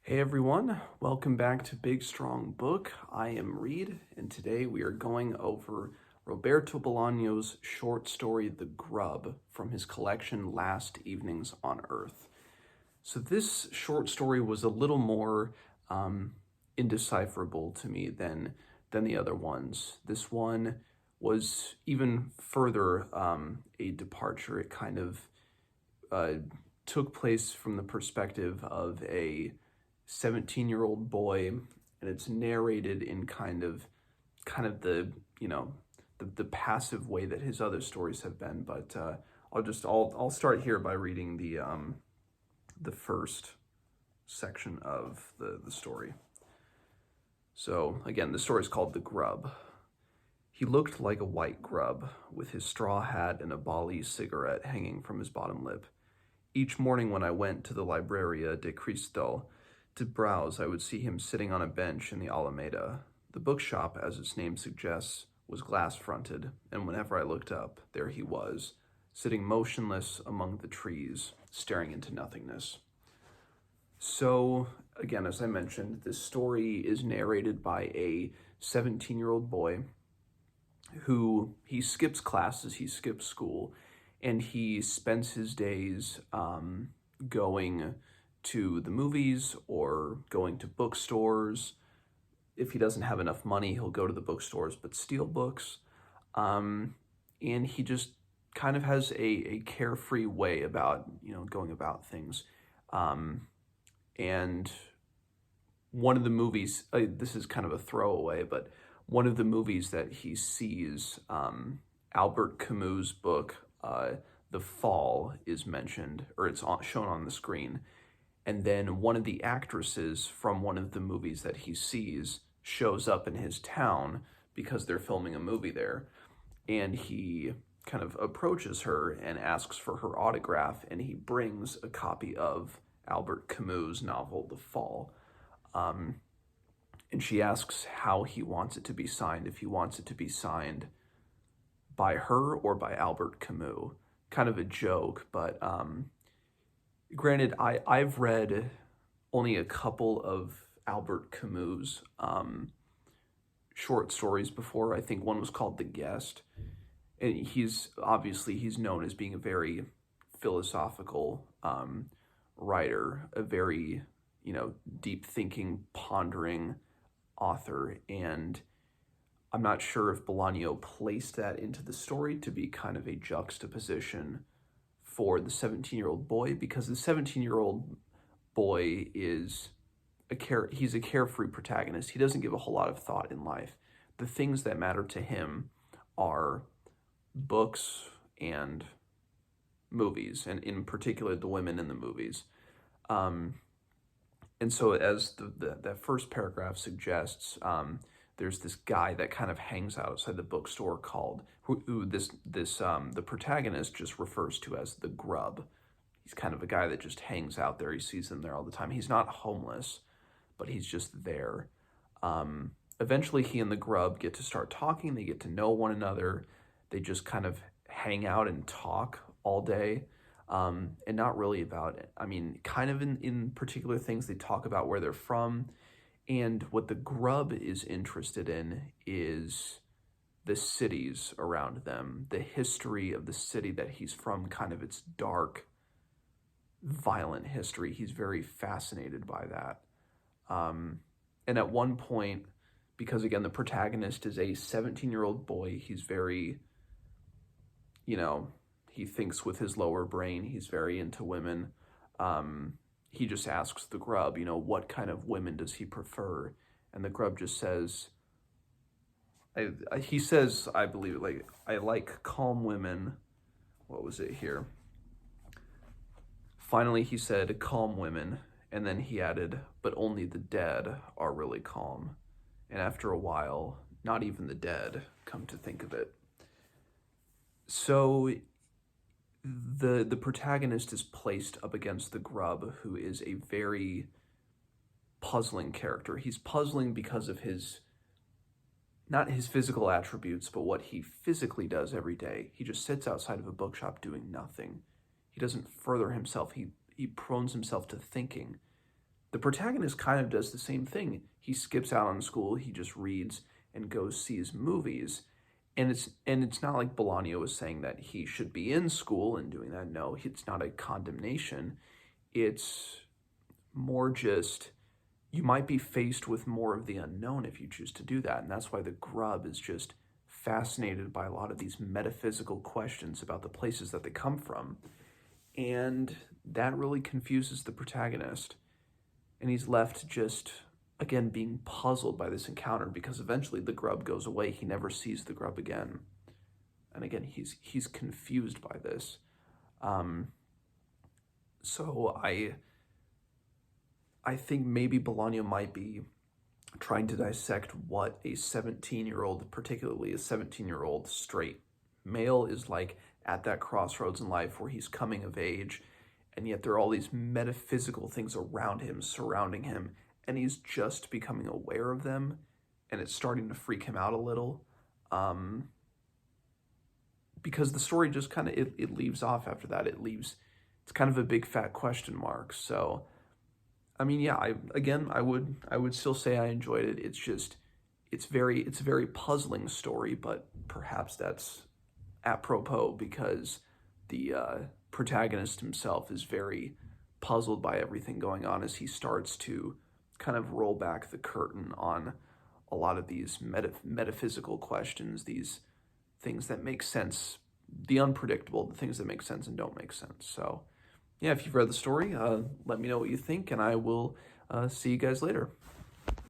Hey everyone, welcome back to Big Strong Book. I am Reed, and today we are going over Roberto Bolaño's short story, The Grub, from his collection Last Evenings on Earth. So this short story was a little more indecipherable to me than the other ones. This one was even further a departure. It kind of took place from the perspective of a 17-year-old boy, and it's narrated in kind of the the passive way that his other stories have been. But I'll start here by reading the first section of the story. So again, the story is called The Grub. He looked like a white grub, with his straw hat and a Bali cigarette hanging from his bottom lip. Each morning when I went to the Libreria de Cristal to browse, I would see him sitting on a bench in the Alameda. The bookshop, as its name suggests, was glass-fronted, and whenever I looked up, there he was, sitting motionless among the trees, staring into nothingness. So, again, as I mentioned, this story is narrated by a 17-year-old boy who he skips classes, he skips school, and he spends his days going to the movies or going to bookstores. If he doesn't have enough money, he'll go to the bookstores but steal books. And he just kind of has a carefree way about, going about things. And one of the movies, this is kind of a throwaway, but one of the movies that he sees, Albert Camus' book, The Fall, is mentioned, or it's shown on the screen. And then one of the actresses from one of the movies that he sees shows up in his town because they're filming a movie there. And he kind of approaches her and asks for her autograph, and he brings a copy of Albert Camus' novel, The Fall. And she asks how he wants it to be signed, if he wants it to be signed by her or by Albert Camus. Kind of a joke, but granted, I've read only a couple of Albert Camus' short stories before. I think one was called The Guest, and he's known as being a very philosophical writer, a very deep thinking, pondering author, and I'm not sure if Bolaño placed that into the story to be kind of a juxtaposition for the 17-year-old boy, because the 17-year-old boy is he's a carefree protagonist. He doesn't give a whole lot of thought in life. The things that matter to him are books and movies, and in particular the women in the movies. And so, as that first paragraph suggests, there's this guy that kind of hangs out outside the bookstore who the protagonist just refers to as the Grub. He's kind of a guy that just hangs out there. He sees them there all the time. He's not homeless, but he's just there. Eventually, he and the Grub get to start talking. They get to know one another. They just kind of hang out and talk all day. And not really about it. I mean, kind of in particular things. They talk about where they're from. And what the Grub is interested in is the cities around them, the history of the city that he's from, kind of its dark, violent history. He's very fascinated by that. And at one point, because again, the protagonist is a 17-year-old boy, he's very, he thinks with his lower brain, he's very into women. He just asks the Grub, what kind of women does he prefer? And the Grub just says, I believe, I like calm women. What was it here? Finally, he said, calm women. And then he added, but only the dead are really calm. And after a while, not even the dead, come to think of it. So the protagonist is placed up against the Grub, who is a very puzzling character. He's puzzling because of not his physical attributes, but what he physically does every day. He just sits outside of a bookshop doing nothing. He doesn't further himself. He prones himself to thinking. the protagonist kind of does the same thing. He skips out on school, he just reads and goes sees movies. And it's not like Bolaño was saying that he should be in school and doing that. No, it's not a condemnation. It's more just, you might be faced with more of the unknown if you choose to do that. And that's why the Grub is just fascinated by a lot of these metaphysical questions about the places that they come from. And that really confuses the protagonist. And he's left just, again, being puzzled by this encounter, because eventually the Grub goes away. He never sees the Grub again. And again, he's confused by this. So I think maybe Bolaño might be trying to dissect what a 17-year-old, particularly a 17-year-old straight male, is like at that crossroads in life where he's coming of age, and yet there are all these metaphysical things around him, surrounding him, and he's just becoming aware of them, and it's starting to freak him out a little. Because the story just kind of, it leaves off after that. It's kind of a big fat question mark. So, I mean, yeah, I would still say I enjoyed it. It's just, it's a very puzzling story, but perhaps that's apropos because the protagonist himself is very puzzled by everything going on as he starts to kind of roll back the curtain on a lot of these metaphysical questions, these things that make sense, the unpredictable, the things that make sense and don't make sense. So, yeah, if you've read the story, let me know what you think, and I will see you guys later.